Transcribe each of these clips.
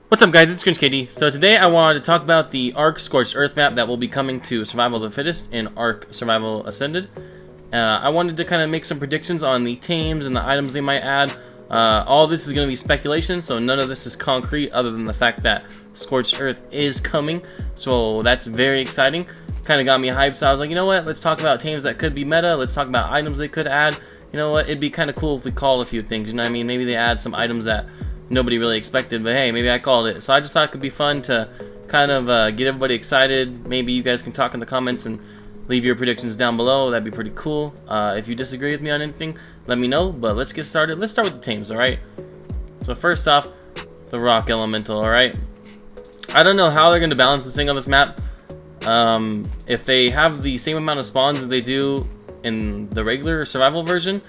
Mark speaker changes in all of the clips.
Speaker 1: What's up guys, it's Scorched. So today I wanted to talk about the Ark Scorched Earth map that will be coming to Survival of the Fittest in Ark Survival Ascended. I wanted to kind of make some predictions on the tames and the items they might add. All this is going to be speculation, so none of this is concrete other than the fact that Scorched Earth is coming. So that's very exciting. Kind of got me hyped, so I was like, you know what, let's talk about tames that could be meta, let's talk about items they could add. You know what, it'd be kind of cool if we call a few things, you know what I mean? Maybe they add some items that nobody really expected, but hey, maybe I called it. So I just thought it could be fun to kind of get everybody excited. Maybe you guys can talk in the comments and leave your predictions down below. That'd be pretty cool. If you disagree with me on anything, let me know. But let's get started. Let's start with the tames, alright? So first off, the rock elemental, alright? I don't know how they're going to balance this thing on this map. If they have the same amount of spawns as they do in the regular survival version,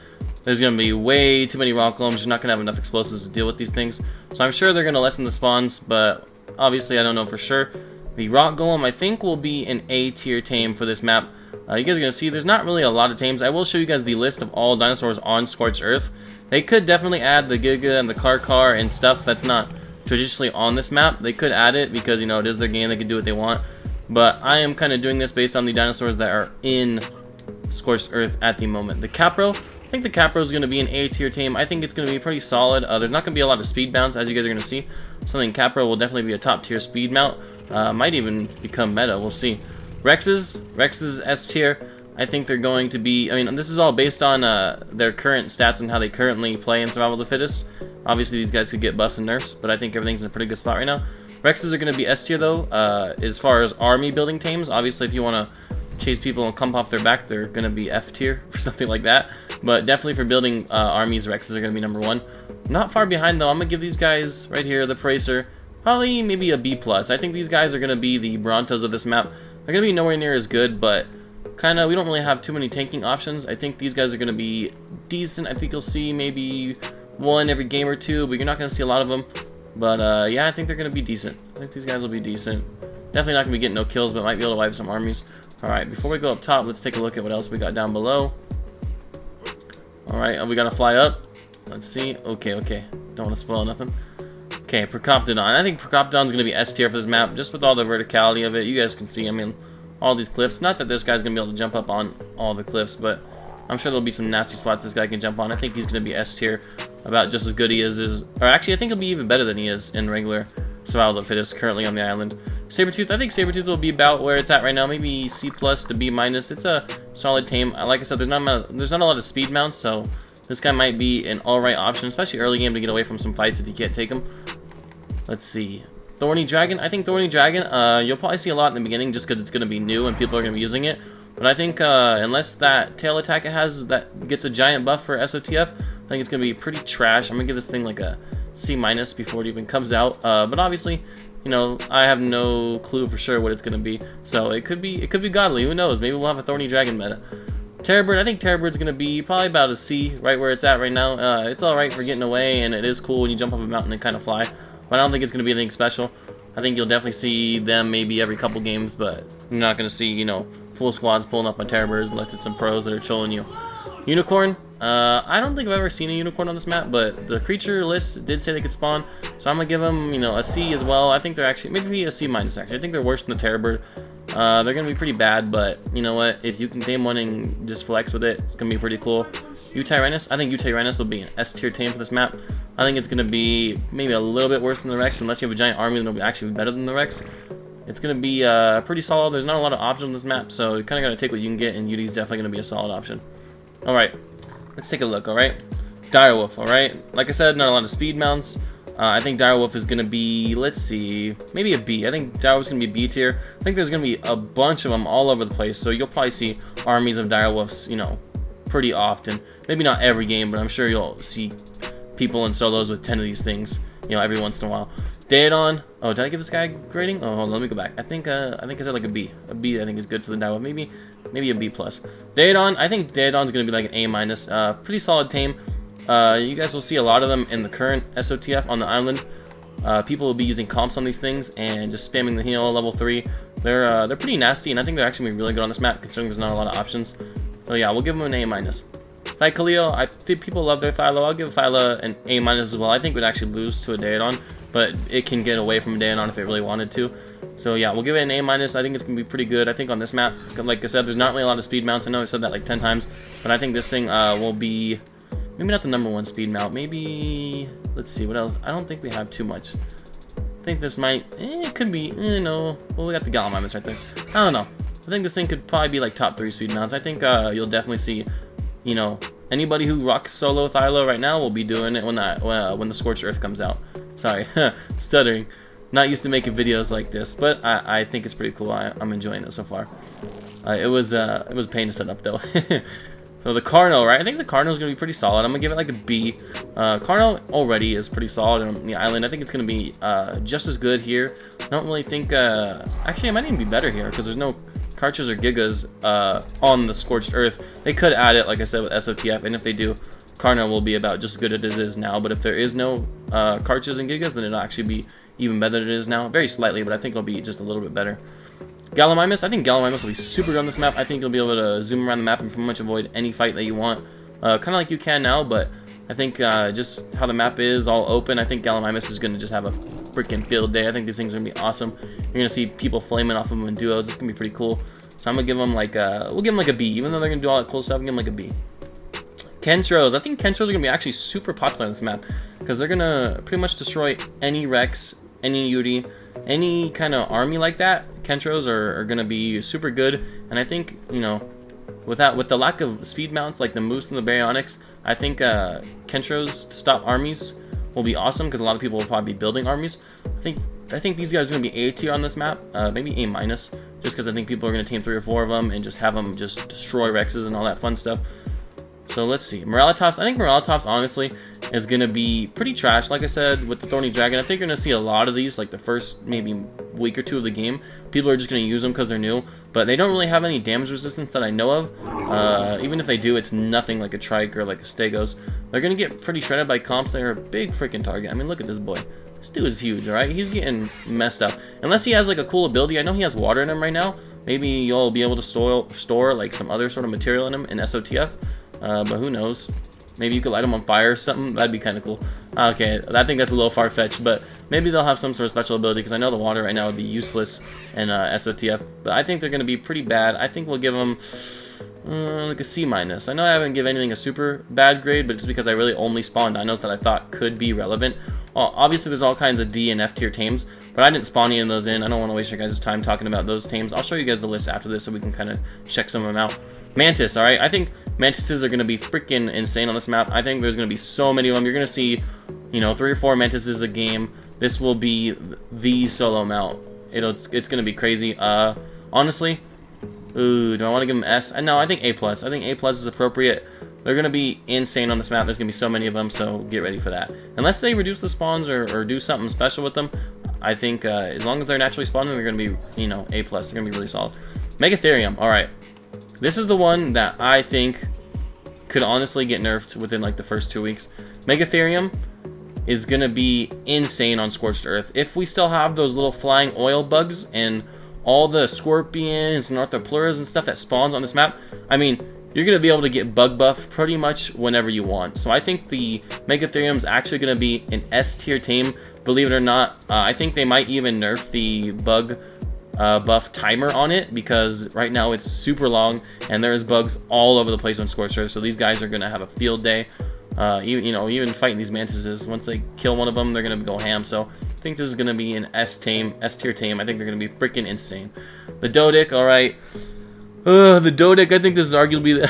Speaker 1: there's going to be way too many rock golems. You're not going to have enough explosives to deal with these things. So I'm sure they're going to lessen the spawns, but obviously I don't know for sure. The rock golem I think will be an A tier tame for this map. You guys are going to see there's not really a lot of tames. I will show you guys the list of all dinosaurs on Scorched Earth. They could definitely add the Giga and the Car and stuff that's not traditionally on this map. They could add it because, you know, it is their game. They can do what they want. But I am kind of doing this based on the dinosaurs that are in Scorched Earth at the moment. The Capro, I think the Capro is going to be an A tier tame. I think it's going to be pretty solid. There's not going to be a lot of speed bounce, as you guys are going to see. So I think Capro will definitely be a top tier speed mount. Might even become meta, we'll see. Rex's S tier. I think they're going to be, I mean, this is all based on their current stats and how they currently play in Survival of the Fittest. Obviously these guys could get buffs and nerfs, but I think everything's in a pretty good spot right now. Rexes are going to be S tier though, as far as army building tames. Obviously if you want to chase people and come off their back, they're going to be F tier or something like that. But definitely for building armies, Rexes are going to be number one. Not far behind though, I'm going to give these guys right here, the Pracer, probably maybe a B+. I think these guys are going to be the Brontos of this map. They're going to be nowhere near as good, but kind of, we don't really have too many tanking options. I think these guys are going to be decent. I think you'll see maybe one every game or two, but you're not going to see a lot of them. But yeah, I think they're going to be decent. I think these guys will be decent. Definitely not going to be getting no kills, but might be able to wipe some armies. Alright, before we go up top, let's take a look at what else we got down below. Alright, we got to fly up. Let's see. Okay. Don't want to spoil nothing. Okay, Procoptodon. I think Procoptodon's going to be S tier for this map, just with all the verticality of it. You guys can see, I mean, all these cliffs. Not that this guy's going to be able to jump up on all the cliffs, but I'm sure there'll be some nasty spots this guy can jump on. I think he's going to be S tier, about just as good he is. Or actually, I think he'll be even better than he is in regular Survival of the Fittest currently on the island. Sabretooth, I think Sabretooth will be about where it's at right now, maybe C+ to B-. It's a solid tame. Like I said, there's not a lot of speed mounts, so this guy might be an alright option, especially early game to get away from some fights if you can't take him. Let's see. Thorny Dragon, I think Thorny Dragon, you'll probably see a lot in the beginning just because it's going to be new and people are going to be using it. But I think unless that tail attack it has that gets a giant buff for SOTF, I think it's going to be pretty trash. I'm going to give this thing like a C- before it even comes out. But obviously, you know, I have no clue for sure what it's going to be. So it could be godly. Who knows? Maybe we'll have a Thorny Dragon meta. Terrorbird, I think Terrorbird's going to be probably about a C, right where it's at right now. It's alright for getting away, and it is cool when you jump off a mountain and kind of fly. But I don't think it's going to be anything special. I think you'll definitely see them maybe every couple games, but you're not going to see, you know, full squads pulling up on Terrorbirds unless it's some pros that are trolling you. Unicorn, I don't think I've ever seen a unicorn on this map, but the creature list did say they could spawn, so I'm going to give them, you know, a C as well. I think they're actually, maybe a C-, actually. I think they're worse than the Terrorbird. They're going to be pretty bad, but you know what, if you can tame one and just flex with it, it's going to be pretty cool. Utyrannus, I think Utyrannus will be an S tier tame for this map. I think it's going to be maybe a little bit worse than the Rex, unless you have a giant army, then it'll actually be better than the Rex. It's going to be pretty solid. There's not a lot of options on this map, so you kind of got to take what you can get, and Uti's definitely going to be a solid option. Alright, let's take a look, alright? Direwolf, alright? Like I said, not a lot of speed mounts. I think Direwolf is going to be, let's see, maybe a B. I think Direwolf's going to be B tier. I think there's going to be a bunch of them all over the place, so you'll probably see armies of Direwolves, you know, pretty often. Maybe not every game, but I'm sure you'll see people in solos with 10 of these things, you know, every once in a while. Daedon. Oh, did I give this guy a grading? Oh, hold on, let me go back. I think I said like a B. A B I think is good for the Direwolf. Maybe a B+. Daedon, I think Daedon's gonna be like an A-. Pretty solid tame. You guys will see a lot of them in the current SOTF on the island. People will be using comps on these things and just spamming the heal level 3. They're pretty nasty, and I think they're actually gonna be really good on this map considering there's not a lot of options. So yeah, we'll give them an A-. Thykaleo, I think people love their Thylo. I'll give Thyla an A- as well. I think we'd actually lose to a Daedon but it can get away from Daenon if it really wanted to. So yeah, we'll give it an A-. I think it's going to be pretty good. I think on this map, like I said, there's not really a lot of speed mounts. I know I said that like 10 times, but I think this thing will be, maybe not the #1 speed mount. Maybe, let's see, what else? I don't think we have too much. I think this might, it could be, no. Well, we got the Gallimimus right there. I don't know. I think this thing could probably be like top 3 speed mounts. I think you'll definitely see, you know, anybody who rocks solo Thylo right now will be doing it when the Scorched Earth comes out. Sorry, stuttering. Not used to making videos like this, but I think it's pretty cool. I'm enjoying it so far. It was a pain to set up though. So the Carno, right? I think the Carno is going to be pretty solid. I'm going to give it like a B. Carno already is pretty solid on the island. I think it's going to be just as good here. I don't really think... actually, it might even be better here because there's no Karchas or Gigas on the Scorched Earth. They could add it, like I said, with SOTF, and if they do, Carno will be about just as good as it is now. But if there is no Karchas and Gigas, then it'll actually be even better than it is now. Very slightly, but I think it'll be just a little bit better. Gallimimus, I think Gallimimus will be super good on this map. I think you'll be able to zoom around the map and pretty much avoid any fight that you want. Kind of like you can now, but I think just how the map is all open, I think Gallimimus is going to just have a freaking field day. I think these things are going to be awesome. You're going to see people flaming off of them in duos. It's going to be pretty cool. So I'm going to give them like a, we'll give them like a B. Even though they're going to do all that cool stuff, I'm going to give them like a B. Kentros, I think Kentros are going to be actually super popular on this map because they're going to pretty much destroy any Rex, any Yuri, any kind of army like that. Kentros are going to be super good, and I think, you know, with the lack of speed mounts like the Moose and the Baryonyx, I think Kentros to stop armies will be awesome because a lot of people will probably be building armies. I think these guys are going to be A tier on this map, maybe A-, just because I think people are going to team 3 or 4 of them and just have them just destroy Rexes and all that fun stuff. So let's see. Moralitops. I think Moralitops, honestly, is going to be pretty trash. Like I said, with the Thorny Dragon, I think you're going to see a lot of these, like the first maybe week or 2 of the game. People are just going to use them because they're new. But they don't really have any damage resistance that I know of. Even if they do, it's nothing like a Trike or like a Stegos. They're going to get pretty shredded by comps. They're a big freaking target. I mean, look at this boy. This dude is huge, alright? He's getting messed up. Unless he has like a cool ability. I know he has water in him right now. Maybe you'll be able to store like some other sort of material in him in SOTF. But who knows? Maybe you could light them on fire or something. That'd be kind of cool. Okay, I think that's a little far-fetched, but maybe they'll have some sort of special ability because I know the water right now would be useless in SOTF. But I think they're going to be pretty bad. I think we'll give them like a C-. I know I haven't given anything a super bad grade, but it's because I really only spawned dinos that I thought could be relevant. Well, obviously, there's all kinds of D and F tier tames, but I didn't spawn any of those in. I don't want to waste your guys' time talking about those tames. I'll show you guys the list after this so we can kind of check some of them out. Mantis, alright? I think Mantises are going to be freaking insane on this map. I think there's going to be so many of them. You're going to see, you know, 3 or 4 Mantises a game. This will be the solo mount. It's going to be crazy. Honestly, ooh, do I want to give them S? No, I think A+. I think A+ is appropriate. They're going to be insane on this map. There's going to be so many of them, so get ready for that. Unless they reduce the spawns or do something special with them, I think as long as they're naturally spawning, they're going to be, you know, A+. They're going to be really solid. Megatherium, alright. This is the one that I think could honestly get nerfed within like the first 2 weeks. Megatherium is going to be insane on Scorched Earth. If we still have those little flying oil bugs and all the scorpions and orthopluras and stuff that spawns on this map, I mean, you're going to be able to get bug buff pretty much whenever you want. So I think the Megatherium is actually going to be an S tier tame, believe it or not. I think they might even nerf the bug buff timer on it because right now it's super long and there's bugs all over the place on Scorched Earth. So these guys are going to have a field day. Even fighting these mantises, once they kill one of them, they're going to go ham. So I think this is going to be an S tier tame. I think they're going to be freaking insane. The Dodic, alright. The Dodic, I think this is arguably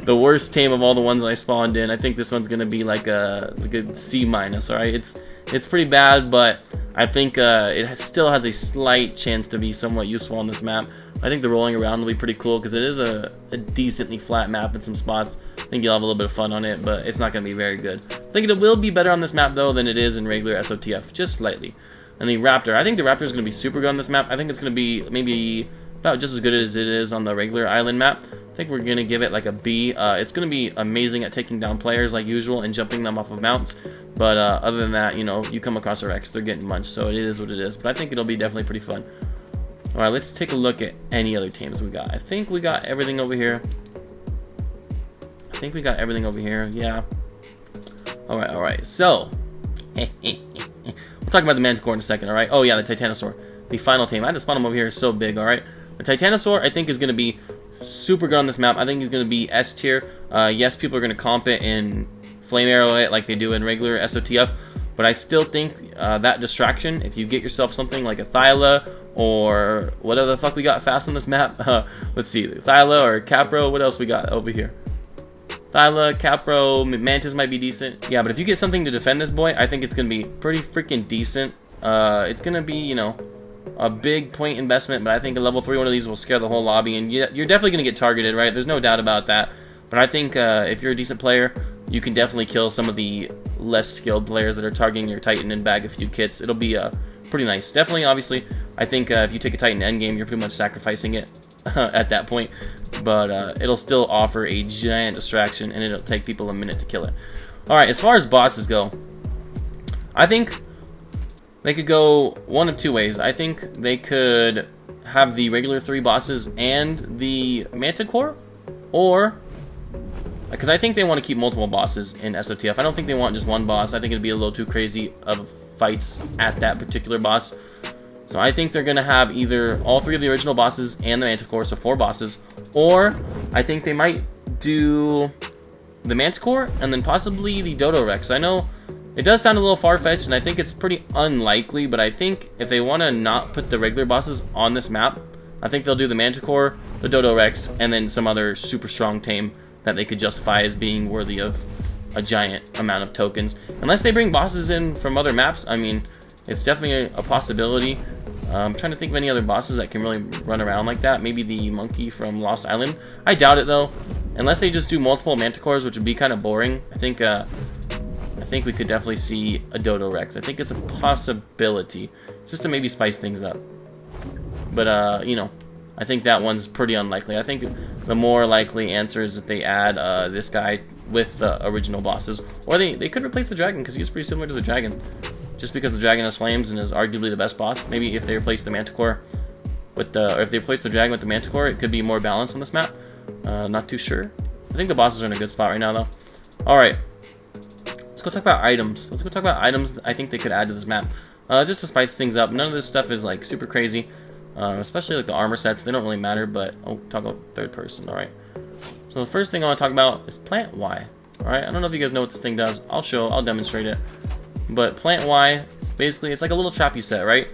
Speaker 1: the worst tame of all the ones I spawned in. I think this one's going to be like a C-, alright? It's pretty bad, but I think it still has a slight chance to be somewhat useful on this map. I think the rolling around will be pretty cool because it is a decently flat map in some spots. I think you'll have a little bit of fun on it, but it's not going to be very good. I think it will be better on this map, though, than it is in regular SOTF, just slightly. And the Raptor, I think the Raptor is going to be super good on this map. I think it's going to be maybe about just as good as it is on the regular island map. I think we're going to give it like a B. It's going to be amazing at taking down players like usual and jumping them off of mounts. But other than that, you know, you come across a Rex, they're getting munched, so it is what it is. But I think it'll be definitely pretty fun. Alright, let's take a look at any other tames we got. I think we got everything over here. Yeah. Alright. So, We'll talk about the Manticore in a second, alright? Oh yeah, the Titanosaur. The final tame. I had to spawn him over here, so big, alright? The Titanosaur, I think, is going to be super good on this map. I think he's going to be S tier. Yes, people are going to comp it and flame arrow it like they do in regular SOTF, but I still think that distraction, if you get yourself something like a Thyla or whatever the fuck we got fast on this map, let's see, Thyla or Capro, what else we got over here? Thyla, Capro, Mantis might be decent. Yeah, but if you get something to defend this boy, I think it's going to be pretty freaking decent. It's going to be, you know, a big point investment, but I think a level 3 one of these will scare the whole lobby, and you're definitely going to get targeted, right? There's no doubt about that. But I think if you're a decent player, you can definitely kill some of the less skilled players that are targeting your Titan and bag a few kits. It'll be pretty nice. Definitely, obviously, I think if you take a Titan endgame, you're pretty much sacrificing it at that point. But it'll still offer a giant distraction, and it'll take people a minute to kill it. Alright, as far as bosses go, I think they could go one of two ways. I think they could have the regular 3 bosses and the Manticore, or because I think they want to keep multiple bosses in SOTF. I don't think they want just one boss. I think it'd be a little too crazy of fights at that particular boss. So I think they're going to have either all 3 of the original bosses and the Manticore, so 4 bosses, or I think they might do the Manticore and then possibly the Dodo Rex. I know it does sound a little far-fetched, and I think it's pretty unlikely, but I think if they want to not put the regular bosses on this map, I think they'll do the Manticore, the Dodo Rex, and then some other super strong tame that they could justify as being worthy of a giant amount of tokens. Unless they bring bosses in from other maps, I mean, it's definitely a possibility. I'm trying to think of any other bosses that can really run around like that. Maybe the monkey from Lost Island. I doubt it, though. Unless they just do multiple Manticores, which would be kind of boring. I think we could definitely see a Dodo Rex. I think it's a possibility. It's just to maybe spice things up. But, you know, I think that one's pretty unlikely. I think the more likely answer is that they add this guy with the original bosses. Or they could replace the dragon, because he's pretty similar to the dragon. Just because the dragon has flames and is arguably the best boss. Maybe if they replace the Manticore with the, or if they replace the dragon with the Manticore, it could be more balanced on this map. Not too sure. I think the bosses are in a good spot right now, though. Alright. Let's go talk about items. Let's go talk about items I think they could add to this map. Just to spice things up. None of this stuff is like super crazy. Especially like the armor sets. They don't really matter, but talk about third person. Alright. So the first thing I want to talk about is Plant Y. Alright, I don't know if you guys know what this thing does. I'll demonstrate it. But Plant Y, basically, it's like a little trap you set, right?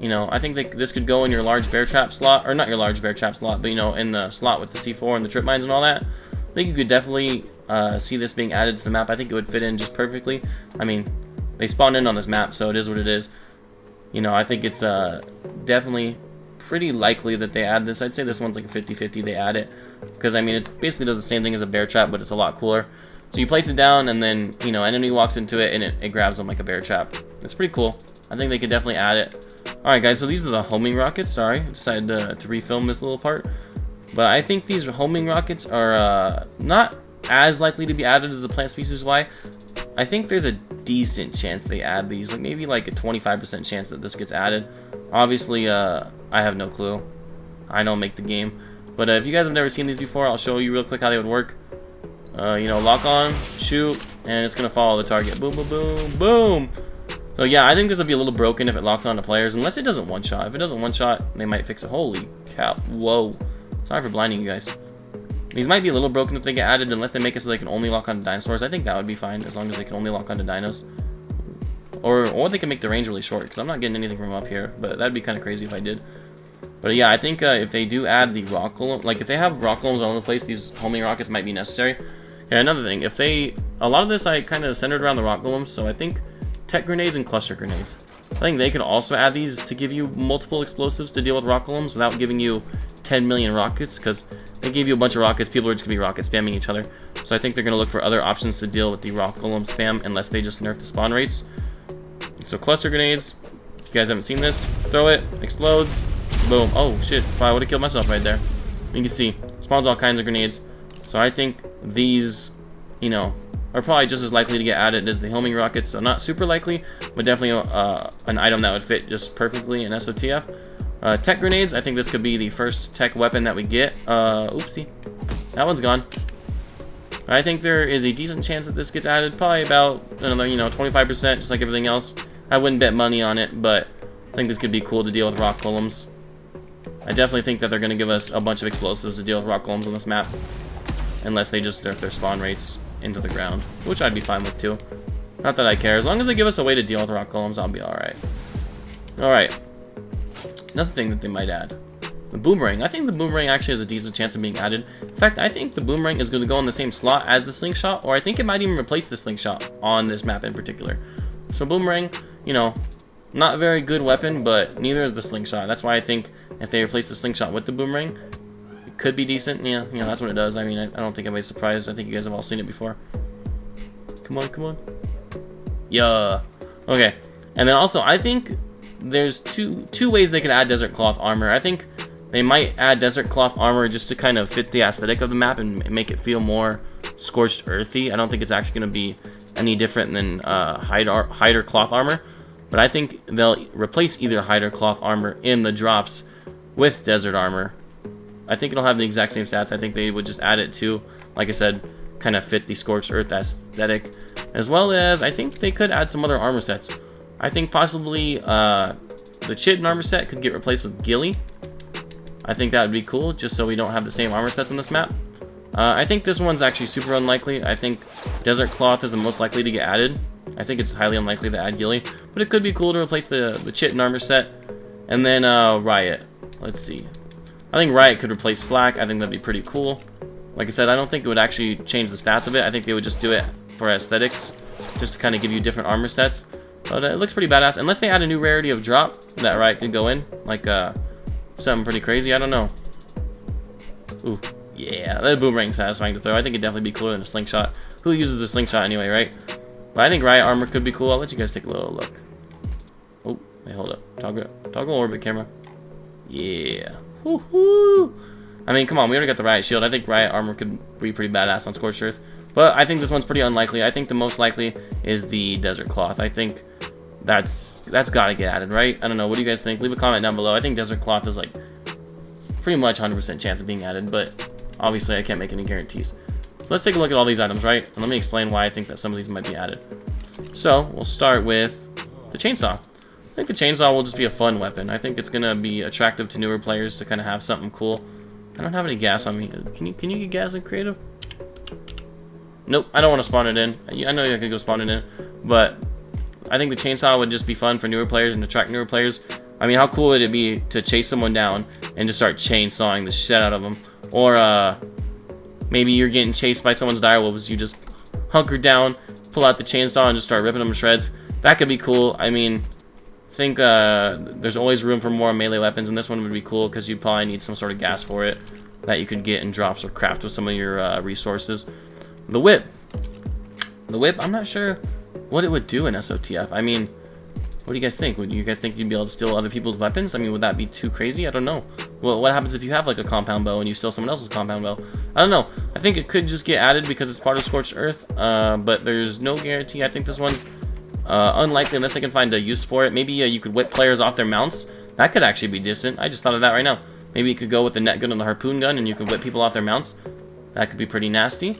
Speaker 1: You know, I think that this could go in your large bear trap slot, or not your large bear trap slot, but you know, in the slot with the C4 and the trip mines and all that. I think you could definitely see this being added to the map. I think it would fit in just perfectly. I mean, they spawned in on this map, so it is what it is. You know, I think it's definitely pretty likely that they add this. I'd say this one's like a 50-50 they add it. Because, I mean, it basically does the same thing as a bear trap, but it's a lot cooler. So you place it down, and then, you know, enemy walks into it, and it grabs them like a bear trap. It's pretty cool. I think they could definitely add it. Alright, guys, so these are the homing rockets. Sorry, I decided to refilm this little part. But I think these homing rockets are not as likely to be added as the plant species Y. I think there's a decent chance they add these. Like, maybe like a 25% chance that this gets added. Obviously, I have no clue. I don't make the game. But if you guys have never seen these before, I'll show you real quick how they would work. You know, lock on, shoot, and it's gonna follow the target. Boom, boom, boom, boom. So yeah, I think this will be a little broken if it locks on to players, unless it doesn't one-shot. If it doesn't one-shot, they might fix it. Holy cow! Whoa! Sorry for blinding you guys. These might be a little broken if they get added, unless they make it so they can only lock onto dinosaurs. I think that would be fine as long as they can only lock onto dinos. Or they can make the range really short, because I'm not getting anything from up here. But that'd be kind of crazy if I did. But yeah, I think if they do add the rock golem, like if they have rock golems all over the place, these homing rockets might be necessary. Yeah, another thing, if they, a lot of this I kind of centered around the rock golems, so I think tech grenades and cluster grenades. I think they could also add these to give you multiple explosives to deal with rock golems without giving you 10 million rockets, because they give you a bunch of rockets, people are just going to be rocket spamming each other. So I think they're going to look for other options to deal with the rock golem spam, unless they just nerf the spawn rates. So cluster grenades, if you guys haven't seen this, throw it, explodes, boom. Oh shit, I would have killed myself right there. You can see, spawns all kinds of grenades. So I think these, you know, are probably just as likely to get added as the homing rockets. So not super likely, but definitely an item that would fit just perfectly in SOTF. Tech grenades, I think this could be the first tech weapon that we get. Oopsie, that one's gone. I think there is a decent chance that this gets added, probably about another, you know, 25%, just like everything else. I wouldn't bet money on it, but I think this could be cool to deal with rock golems. I definitely think that they're going to give us a bunch of explosives to deal with rock golems on this map. Unless they just nerf their spawn rates into the ground, which I'd be fine with too. Not that I care. As long as they give us a way to deal with rock golems, I'll be alright. Alright. Another thing that they might add. The boomerang. I think the boomerang actually has a decent chance of being added. In fact, I think the boomerang is going to go in the same slot as the slingshot, or I think it might even replace the slingshot on this map in particular. So boomerang, you know, not a very good weapon, but neither is the slingshot. That's why I think if they replace the slingshot with the boomerang, it could be decent. Yeah, you know, that's what it does. I mean, I don't think anybody's surprised. I think you guys have all seen it before. Come on, come on. Yeah. Okay. And then also, I think there's two ways they could add desert cloth armor. I think they might add desert cloth armor just to kind of fit the aesthetic of the map and make it feel more scorched earthy. I don't think it's actually going to be any different than hide or cloth armor, but I think they'll replace either hide or cloth armor in the drops with desert armor. I think it'll have the exact same stats. I think they would just add it to, like I said, kind of fit the scorched earth aesthetic, as well as I think they could add some other armor sets. I think possibly the Chitin armor set could get replaced with Ghillie. I think that would be cool, just so we don't have the same armor sets on this map. I think this one's actually super unlikely. I think Desert Cloth is the most likely to get added. I think it's highly unlikely to add Ghillie, but it could be cool to replace the Chitin armor set. And then Riot. Let's see. I think Riot could replace Flak. I think that'd be pretty cool. Like I said, I don't think it would actually change the stats of it. I think they would just do it for aesthetics, just to kind of give you different armor sets. But it looks pretty badass, unless they add a new rarity of drop that Riot could go in, like something pretty crazy. I don't know. Ooh, yeah, that boomerang's satisfying to throw. I think it'd definitely be cooler than a slingshot. Who uses the slingshot anyway, right? But I think Riot armor could be cool. I'll let you guys take a little look. Oh, hey, hold up. Toggle orbit camera. Yeah. Woohoo! I mean, come on, we already got the Riot shield. I think Riot armor could be pretty badass on Scorched Earth. But I think this one's pretty unlikely. I think the most likely is the Desert Cloth. I think that's got to get added, right? I don't know. What do you guys think? Leave a comment down below. I think Desert Cloth is like pretty much 100% chance of being added, but obviously I can't make any guarantees. So let's take a look at all these items, right? And let me explain why I think that some of these might be added. So we'll start with the chainsaw. I think the chainsaw will just be a fun weapon. I think it's gonna be attractive to newer players to kind of have something cool. I don't have any gas on me. Can you get gas in creative? Nope, I don't want to spawn it in. I know you can go spawn it in, but I think the chainsaw would just be fun for newer players and attract newer players. I mean, how cool would it be to chase someone down and just start chainsawing the shit out of them? Or maybe you're getting chased by someone's direwolves. You just hunker down, pull out the chainsaw, and just start ripping them to shreds. That could be cool. I mean, I think there's always room for more melee weapons, and this one would be cool because you probably need some sort of gas for it that you could get in drops or craft with some of your resources. The whip. The whip, I'm not sure what it would do in SOTF. I mean, what do you guys think? Would you guys think you'd be able to steal other people's weapons? I mean, would that be too crazy? I don't know. Well, what happens if you have like a compound bow and you steal someone else's compound bow? I don't know. I think it could just get added because it's part of Scorched Earth, but there's no guarantee. I think this one's unlikely unless they can find a use for it. Maybe you could whip players off their mounts. That could actually be decent. I just thought of that right now. Maybe you could go with the net gun and the harpoon gun and you could whip people off their mounts. That could be pretty nasty.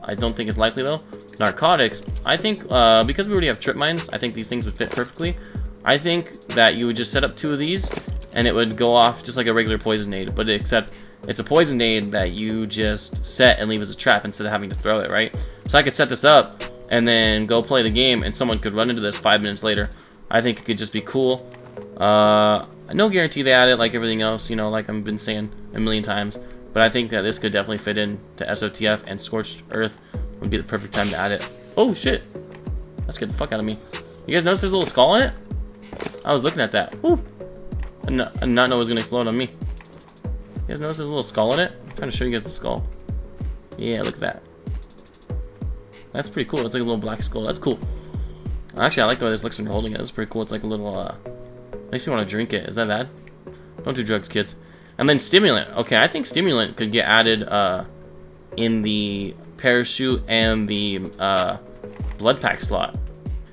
Speaker 1: I don't think it's likely though. Narcotics, I think because we already have trip mines, I think these things would fit perfectly. I think that you would just set up 2 of these and it would go off just like a regular poison nade, but except it's a poison nade that you just set and leave as a trap instead of having to throw it, right? So I could set this up and then go play the game and someone could run into this 5 minutes later. I think it could just be cool. No guarantee they add it like everything else, you know, like I've been saying a million times. But I think that this could definitely fit in to SOTF, and Scorched Earth would be the perfect time to add it. Oh shit! That scared the fuck out of me. You guys notice there's a little skull in it? I was looking at that. Woo! I did not know it was gonna explode on me. You guys notice there's a little skull in it? I'm trying to show you guys the skull. Yeah, look at that. That's pretty cool. It's like a little black skull. That's cool. Actually, I like the way this looks when you're holding it. It's pretty cool. It's like a little makes me want to drink it. Is that bad? Don't do drugs, kids. And then stimulant. Okay, I think stimulant could get added in the parachute and the blood pack slot.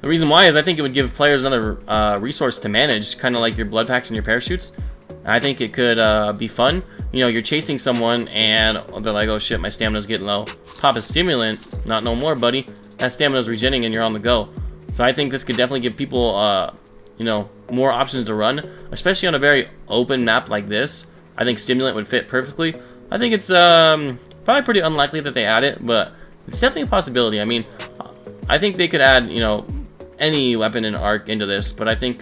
Speaker 1: The reason why is I think it would give players another resource to manage, kind of like your blood packs and your parachutes. I think it could be fun. You know, you're chasing someone and they're like, oh shit, my stamina's getting low. Pop a stimulant, not no more, buddy. That stamina's regenerating and you're on the go. So I think this could definitely give people, you know, more options to run, especially on a very open map like this. I think Stimulant would fit perfectly. I think it's probably pretty unlikely that they add it, but it's definitely a possibility. I mean, I think they could add, you know, any weapon in Arc into this, but I think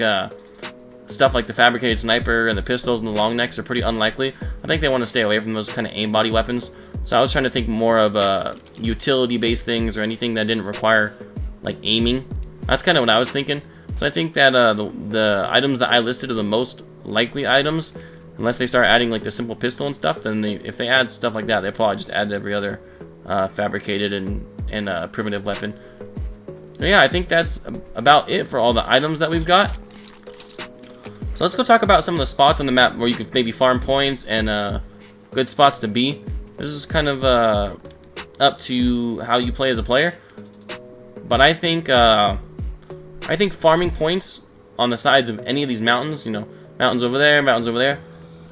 Speaker 1: stuff like the fabricated sniper and the pistols and the long necks are pretty unlikely. I think they want to stay away from those kind of aim body weapons. So I was trying to think more of utility-based things or anything that didn't require like aiming. That's kind of what I was thinking. So I think that the items that I listed are the most likely items, unless they start adding like the simple pistol and stuff. Then if they add stuff like that, they probably just add every other fabricated and primitive weapon. But yeah, I think that's about it for all the items that we've got. So let's go talk about some of the spots on the map where you could maybe farm points and good spots to be. This is kind of up to how you play as a player, but I think farming points on the sides of any of these mountains, you know, mountains over there, mountains over there,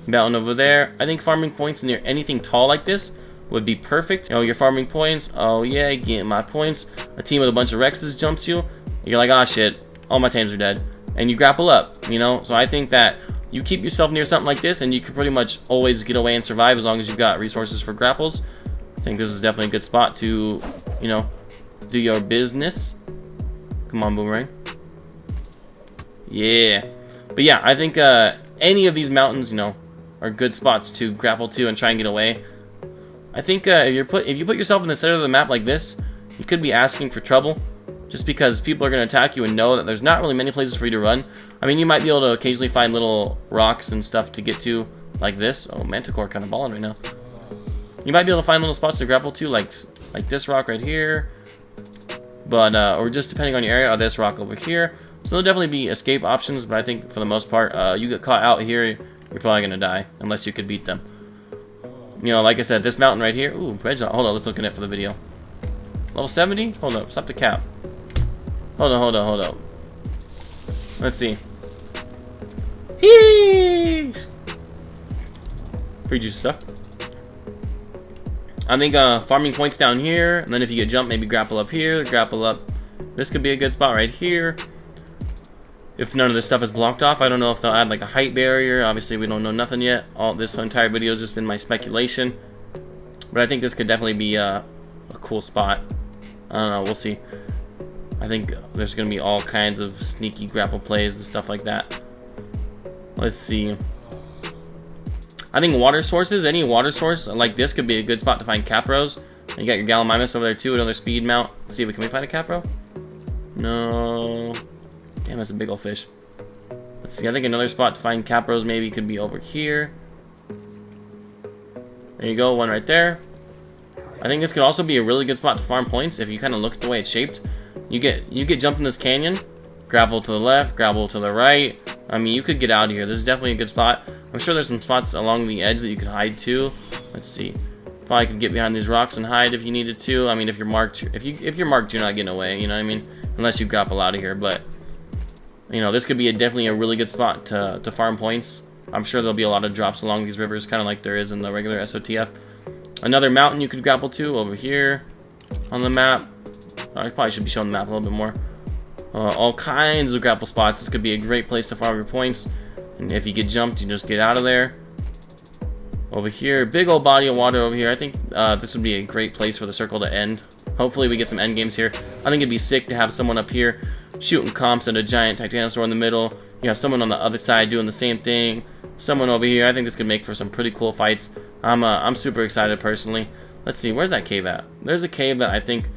Speaker 1: mountain over there. I think farming points near anything tall like this would be perfect. You know, you're farming points. Oh yeah, getting my points. A team with a bunch of Rexes jumps you. You're like, ah, shit, all my tames are dead, and you grapple up. You know, so I think that you keep yourself near something like this, and you can pretty much always get away and survive as long as you've got resources for grapples. I think this is definitely a good spot to, you know, do your business. Come on, Boomerang. Yeah. But yeah, I think any of these mountains, you know, are good spots to grapple to and try and get away. I think if you put yourself in the center of the map like this, you could be asking for trouble, just because people are going to attack you and know that there's not really many places for you to run. I mean, you might be able to occasionally find little rocks and stuff to get to, like this. Oh, Manticore kind of balling right now. You might be able to find little spots to grapple to, like this rock right here. But, or just depending on your area, or this rock over here. So there'll definitely be escape options, but I think for the most part, you get caught out here, you're probably going to die, unless you could beat them. You know, like I said, this mountain right here. Ooh, Red Hold on, let's look at it for the video. Level 70? Hold up, stop the cap. Hold on. Let's see. Heesh! Pretty juicy stuff. I think farming points down here, and then if you get jump, maybe grapple up here, grapple up. This could be a good spot right here. If none of this stuff is blocked off, I don't know if they'll add like a height barrier. Obviously, we don't know nothing yet. All this entire video has just been my speculation. But I think this could definitely be a cool spot. I don't know, we'll see. I think there's going to be all kinds of sneaky grapple plays and stuff like that. Let's see. I think water sources, any water source like this could be a good spot to find Capros. You got your Gallimimus over there too, another speed mount. Let's see, can we find a Capro? No. Damn, that's a big old fish. Let's see, I think another spot to find Capros maybe could be over here. There you go, one right there. I think this could also be a really good spot to farm points if you kind of look at the way it's shaped. You get jumped in this canyon, grapple to the left, grapple to the right. I mean, you could get out of here. This is definitely a good spot. I'm sure there's some spots along the edge that you could hide too. Let's see. Probably could get behind these rocks and hide if you needed to. I mean, if you're marked, if you're marked, you're not getting away. You know what I mean? Unless you grapple out of here. But you know, this could be definitely a really good spot to farm points. I'm sure there'll be a lot of drops along these rivers, kind of like there is in the regular SOTF. Another mountain you could grapple to over here on the map. I probably should be showing the map a little bit more. All kinds of grapple spots. This could be a great place to farm your points. And if you get jumped, you just get out of there. Over here, big old body of water over here. I think this would be a great place for the circle to end. Hopefully we get some end games here. I think it'd be sick to have someone up here shooting comps at a giant Titanosaur in the middle. You have someone on the other side doing the same thing. Someone over here. I think this could make for some pretty cool fights. I'm super excited personally. Let's see, where's that cave at? There's a cave that I think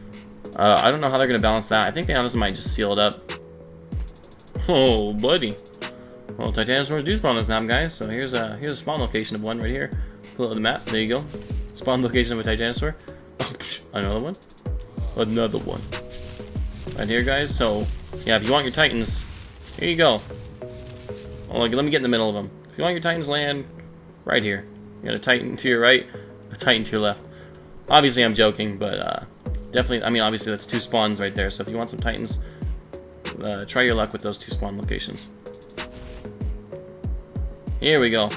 Speaker 1: I don't know how they're gonna balance that. I think they honestly might just seal it up. Oh, buddy. Well, Titanosaurs do spawn on this map, guys. So here's a spawn location of one right here. Pull up the map. There you go. Spawn location of a Titanosaur. Oh, psh, another one. Another one. Right here, guys. So yeah, if you want your Titans, here you go. Oh, like, let me get in the middle of them. If you want your Titans, land right here. You got a Titan to your right, a Titan to your left. Obviously, I'm joking, but definitely. I mean, obviously, that's two spawns right there. So if you want some Titans, try your luck with those two spawn locations. Here we go.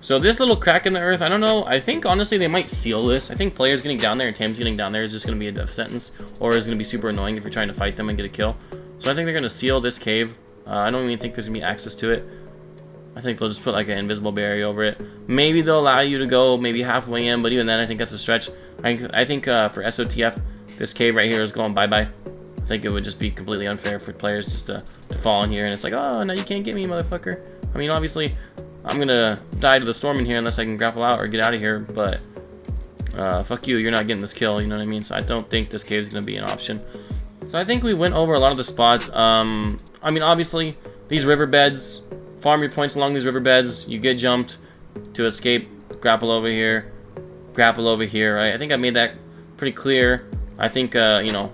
Speaker 1: So this little crack in the earth, I don't know. I think, honestly, they might seal this. I think players getting down there and tames getting down there is just going to be a death sentence. Or is going to be super annoying if you're trying to fight them and get a kill. So I think they're going to seal this cave. I don't even think there's going to be access to it. I think they'll just put like an invisible barrier over it. Maybe they'll allow you to go maybe halfway in, but even then I think that's a stretch. I think for SOTF, this cave right here is going bye-bye. I think it would just be completely unfair for players just to fall in here, and it's like, oh, now you can't get me, motherfucker. I mean, obviously, I'm gonna die to the storm in here unless I can grapple out or get out of here, but fuck you, you're not getting this kill, you know what I mean? So I don't think this cave is gonna be an option. So I think we went over a lot of the spots. I mean, obviously, these riverbeds, farm your points along these riverbeds, you get jumped to escape, grapple over here, right? I think I made that pretty clear. I think, you know,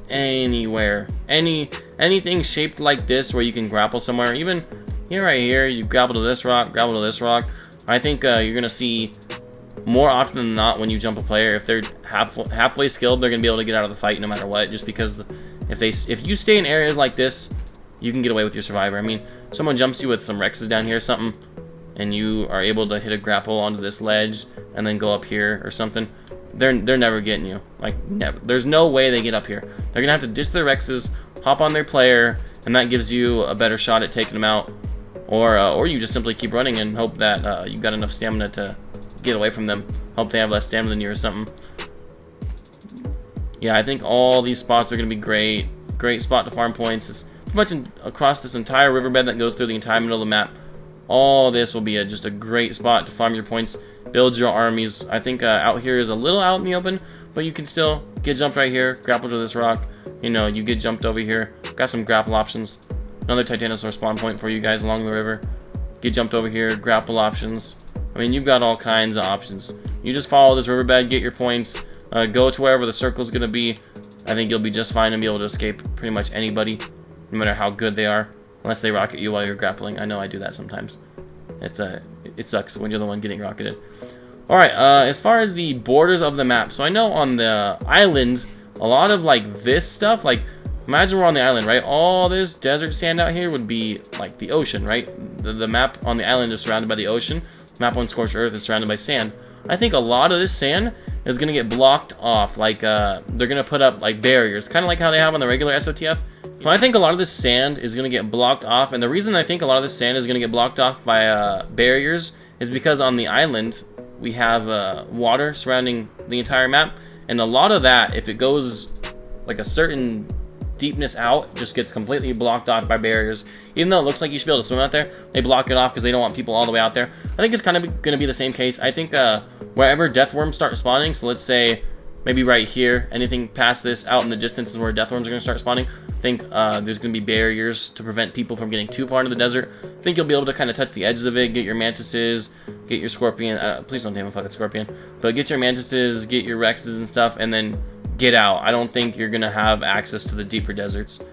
Speaker 1: anywhere, anything shaped like this where you can grapple somewhere, even here, right here, you grapple to this rock, I think you're gonna see more often than not when you jump a player, if they're halfway skilled, they're gonna be able to get out of the fight no matter what, just because if you stay in areas like this, you can get away with your survivor. I mean, someone jumps you with some Rexes down here or something, and you are able to hit a grapple onto this ledge and then go up here or something, they're never getting you. Like, never. There's no way they get up here. They're gonna have to ditch their Rexes, hop on their player, and that gives you a better shot at taking them out. Or you just simply keep running and hope that you've got enough stamina to get away from them. Hope they have less stamina than you or something. Yeah, I think all these spots are gonna be great. Great spot to farm points. It's pretty much across this entire riverbed that goes through the entire middle of the map. All this will be just a great spot to farm your points, build your armies. I think out here is a little out in the open, but you can still get jumped right here, grapple to this rock. You know, you get jumped over here. Got some grapple options. Another Titanosaur spawn point for you guys along the river. Get jumped over here, grapple options. I mean, you've got all kinds of options. You just follow this riverbed, get your points, go to wherever the circle's gonna be. I think you'll be just fine and be able to escape pretty much anybody, no matter how good they are, unless they rocket you while you're grappling. I know I do that sometimes. It sucks when you're the one getting rocketed. Alright, as far as the borders of the map, so I know on the island, a lot of like this stuff, like imagine we're on the island, right? All this desert sand out here would be like the ocean, right? The map on the island is surrounded by the ocean. The map on Scorched Earth is surrounded by sand. I think a lot of this sand is going to get blocked off, like they're going to put up like barriers, kind of like how they have on the regular SOTF. Well, I think a lot of this sand is going to get blocked off, and the reason I think a lot of this sand is going to get blocked off by barriers is because on the island we have water surrounding the entire map, and a lot of that, if it goes like a certain deepness out, just gets completely blocked off by barriers. Even though it looks like you should be able to swim out there, they block it off because they don't want people all the way out there. I think it's kind of going to be the same case. I think wherever death worms start spawning, so let's say maybe right here, anything past this out in the distance is where death worms are going to start spawning. I think there's going to be barriers to prevent people from getting too far into the desert. I think you'll be able to kind of touch the edges of it, get your mantises, get your scorpion. Please don't tame a fucking scorpion. But get your mantises, get your Rexes and stuff, and then get out. I don't think you're going to have access to the deeper deserts.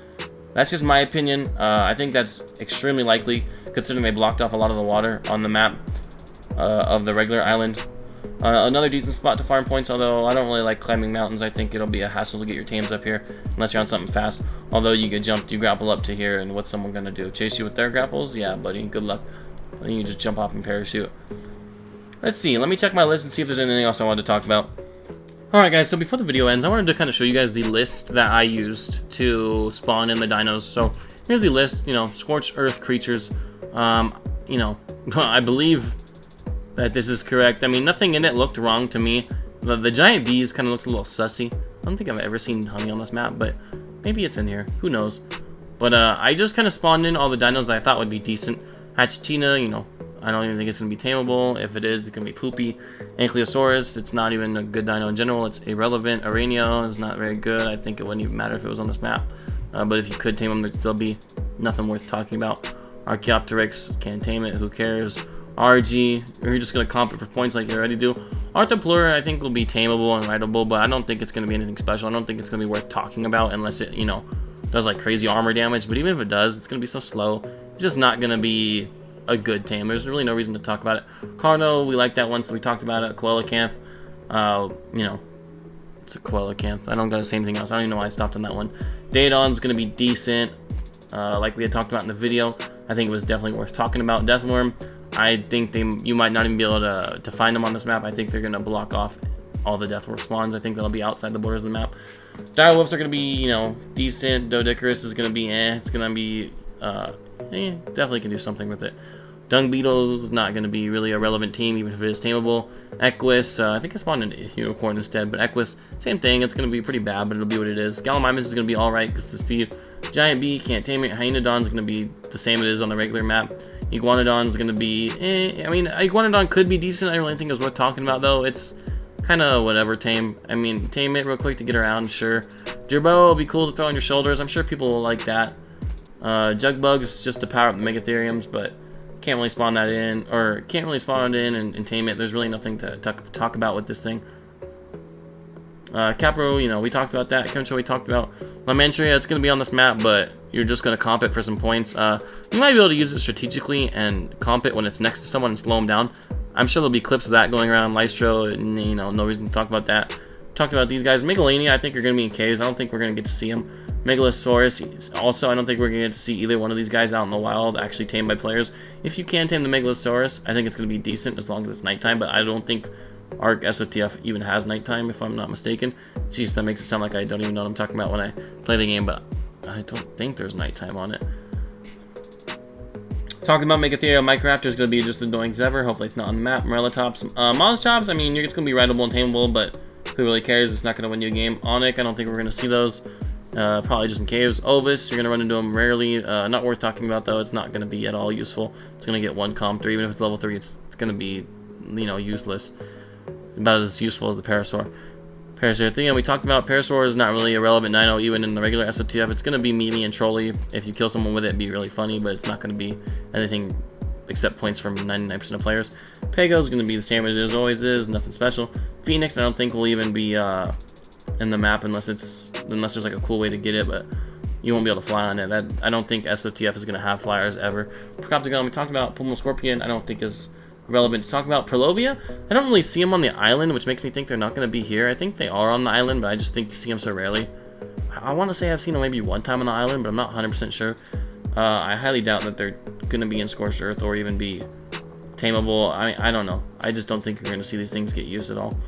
Speaker 1: That's just my opinion. I think that's extremely likely, considering they blocked off a lot of the water on the map of the regular island. Another decent spot to farm points, although I don't really like climbing mountains. I think it'll be a hassle to get your tames up here, unless you're on something fast. Although you get jumped, you grapple up to here, and what's someone going to do? Chase you with their grapples? Yeah, buddy, good luck. Then you just jump off and parachute. Let's see, let me check my list and see if there's anything else I wanted to talk about. Alright guys, so before the video ends, I wanted to kind of show you guys the list that I used to spawn in the dinos. So here's the list, you know, Scorched Earth creatures. You know, I believe that this is correct. I mean, nothing in it looked wrong to me. The giant bees kind of looks a little sussy. I don't think I've ever seen honey on this map, but maybe it's in here. Who knows? But I just kind of spawned in all the dinos that I thought would be decent. Hatchatina, you know, I don't even think it's going to be tameable. If it is, it's going to be poopy. Ankylosaurus, it's not even a good dino in general. It's irrelevant. Arenio is not very good. I think it wouldn't even matter if it was on this map. But if you could tame them, there'd still be nothing worth talking about. Archaeopteryx, can't tame it. Who cares? RG, you're just going to comp it for points like you already do. Arthropleura, I think, will be tameable and rideable, but I don't think it's going to be anything special. I don't think it's going to be worth talking about unless it, you know, does like crazy armor damage. But even if it does, it's going to be so slow. It's just not going to be a good tame. There's really no reason to talk about it. Carno, we like that one, so we talked about it. Coelacanth, you know, it's a Coelacanth. I don't gotta say anything else. I don't even know why I stopped on that one. Daedon's gonna be decent, like we had talked about in the video. I think it was definitely worth talking about. Deathworm, I think you might not even be able to find them on this map. I think they're going to block off all the Death Dwarf spawns. I think they'll be outside the borders of the map. Dire Wolves are going to be, you know, decent. Doedicurus is going to be It's going to be, definitely can do something with it. Dung Beetles is not going to be really a relevant team, even if it is tameable. Equus, I think I spawned a Unicorn instead, but Equus, same thing. It's going to be pretty bad, but it'll be what it is. Gallimimus is going to be alright because the speed. Giant Bee, can't tame it. Hyenodon is going to be the same it is on the regular map. Iguanodon is going to be, I mean, Iguanodon could be decent. I don't really think it's worth talking about, though. It's kind of whatever tame. I mean, tame it real quick to get around, sure. Deerbow will be cool to throw on your shoulders. I'm sure people will like that. Jugbug is just to power up the Megatheriums, but can't really spawn that in, or can't really spawn it in and tame it. There's really nothing to talk about with this thing. Capro, you know, we talked about that. Concho, we talked about. Lamentria, it's going to be on this map, but you're just going to comp it for some points. You might be able to use it strategically and comp it when it's next to someone and slow them down. I'm sure there'll be clips of that going around. Lystro, and, you know, no reason to talk about that. Talked about these guys. Megalania, I think are going to be in caves. I don't think we're going to get to see them. Megalosaurus, also, I don't think we're going to get to see either one of these guys out in the wild actually tamed by players. If you can tame the Megalosaurus, I think it's going to be decent as long as it's nighttime, but I don't think Arc SOTF even has nighttime, if I'm not mistaken. Jeez, that makes it sound like I don't even know what I'm talking about when I play the game, but I don't think there's nighttime on it. Talking about Megatherium, Microraptor is going to be just as annoying as ever. Hopefully it's not on the map. Morelatops, Molochops, I mean, it's going to be rideable and tameable, but who really cares? It's not going to win you a game. Onyx, I don't think we're going to see those. Probably just in caves. Ovis, you're going to run into them rarely. Not worth talking about, though. It's not going to be at all useful. It's going to get 1 comp 3. Even if it's level 3, it's going to be, you know, useless. About as useful as the Parasaur. Parasaur thing, we talked about. Parasaur is not really a relevant Dino, even in the regular SOTF. It's going to be meaty and trolly. If you kill someone with it, it'd be really funny, but it's not going to be anything except points from 99% of players. Pego is going to be the same as it always is. Nothing special. Phoenix, I don't think will even be in the map unless there's like a cool way to get it, but you won't be able to fly on it. I don't think SOTF is going to have flyers ever. Procoptagon, we talked about. Pulmo Scorpion, I don't think is relevant to talk about. Perlovia, I don't really see them on the island, which makes me think they're not going to be here. I think they are on the island, but I just think you see them so rarely. I want to say I've seen them maybe one time on the island, but I'm not 100% sure. I highly doubt that they're going to be in Scorched Earth or even be tameable. I don't know. I just don't think you're going to see these things get used at all.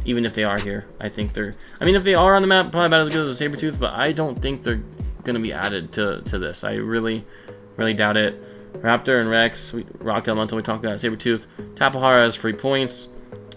Speaker 1: Even if they are here, I think they're... I mean, if they are on the map, probably about as good as a Sabertooth, but I don't think they're going to be added to this. I really doubt it. Raptor and Rex, Rock Elemental, we talked about Sabertooth. Tapahara has free points.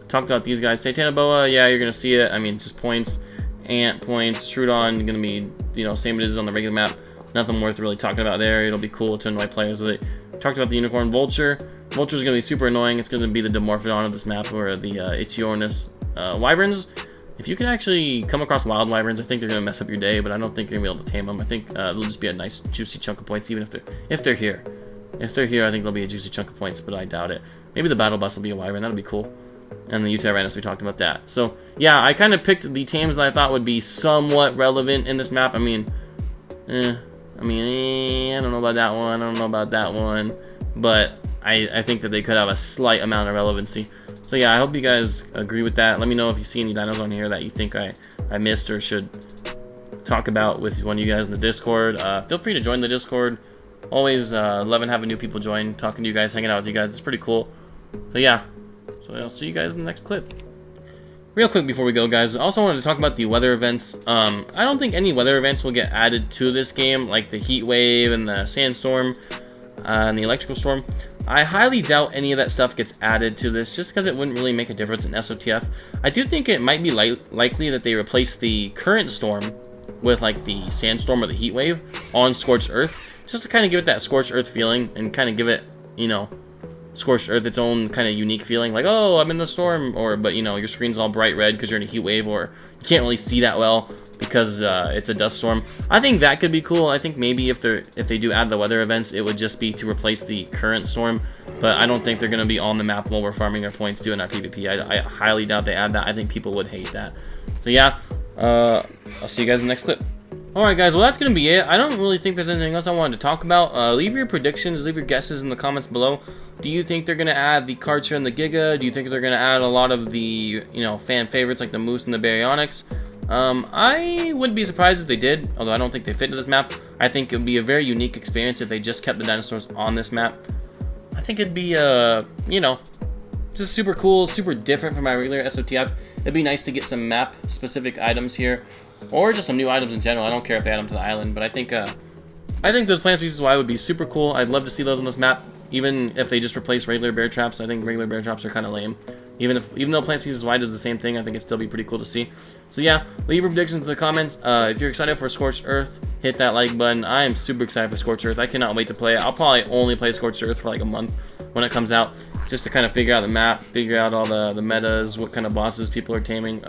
Speaker 1: Talked about these guys. Titanoboa, yeah, you're going to see it. I mean, it's just points. Ant points. Trudon, going to be, you know, same as it is on the regular map. Nothing worth really talking about there. It'll be cool to annoy players with it. Talked about the Unicorn Vulture. Vulture is going to be super annoying. It's going to be the Dimorphodon of this map, or the Ichthyornis. Wyverns, if you can actually come across wild wyverns, I think they're going to mess up your day, but I don't think you're going to be able to tame them. I think it'll just be a nice, juicy chunk of points, even if they're here. If they're here, I think they'll be a juicy chunk of points, but I doubt it. Maybe the Battle Bus will be a wyvern. That'll be cool. And the Utaranus, we talked about that. So, yeah, I kind of picked the tames that I thought would be somewhat relevant in this map. I mean, I don't know about that one. I don't know about that one. But I think that they could have a slight amount of relevancy. So yeah, I hope you guys agree with that. Let me know if you see any dinos on here that you think I missed or should talk about with one of you guys in the Discord. Feel free to join the Discord. Always loving having new people join, talking to you guys, hanging out with you guys. It's pretty cool. So yeah, so I'll see you guys in the next clip. Real quick before we go, guys, I also wanted to talk about the weather events. I don't think any weather events will get added to this game, like the heat wave and the sandstorm and the electrical storm. I highly doubt any of that stuff gets added to this, just because it wouldn't really make a difference in SOTF. I do think it might be likely that they replace the current storm with like the sandstorm or the heat wave on Scorched Earth, just to kind of give it that Scorched Earth feeling and kind of give it, you know, Scorched Earth its own kind of unique feeling, like, oh, I'm in the storm, but you know, your screen's all bright red because you're in a heat wave, or you can't really see that well because it's a dust storm. I think that could be cool. I think maybe if they do add the weather events, it would just be to replace the current storm, but I don't think they're going to be on the map while we're farming our points doing our PvP. I highly doubt they add that. I think people would hate that. So yeah, I'll see you guys in the next clip. Alright guys, well that's going to be it. I don't really think there's anything else I wanted to talk about. Leave your predictions, leave your guesses in the comments below. Do you think they're going to add the Karcher and the Giga? Do you think they're going to add a lot of the, you know, fan favorites like the Moose and the Baryonyx? I wouldn't be surprised if they did, although I don't think they fit into this map. I think it would be a very unique experience if they just kept the dinosaurs on this map. I think it'd be, you know, just super cool, super different from my regular SOTF. It'd be nice to get some map-specific items here, or just some new items in general. I don't care if they add them to the island, but I think those plant species Y would be super cool. I'd love to see those on this map, even if they just replace regular bear traps. I think regular bear traps are kind of lame. Even though plant species Y does the same thing, I think it'd still be pretty cool to see. So yeah, leave your predictions in the comments. If you're excited for Scorched Earth, hit that like button. I am super excited for Scorched Earth. I cannot wait to play it. I'll probably only play Scorched Earth for like a month when it comes out, just to kind of figure out the map, figure out all the metas, what kind of bosses people are taming.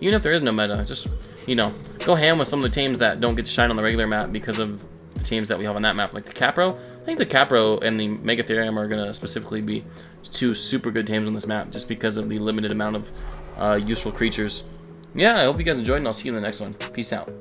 Speaker 1: Even if there is no meta, just, you know, go ham with some of the tames that don't get to shine on the regular map because of the teams that we have on that map, like the Capro. I think the Capro and the Megatherium are going to specifically be two super good tames on this map just because of the limited amount of useful creatures. Yeah, I hope you guys enjoyed, and I'll see you in the next one. Peace out.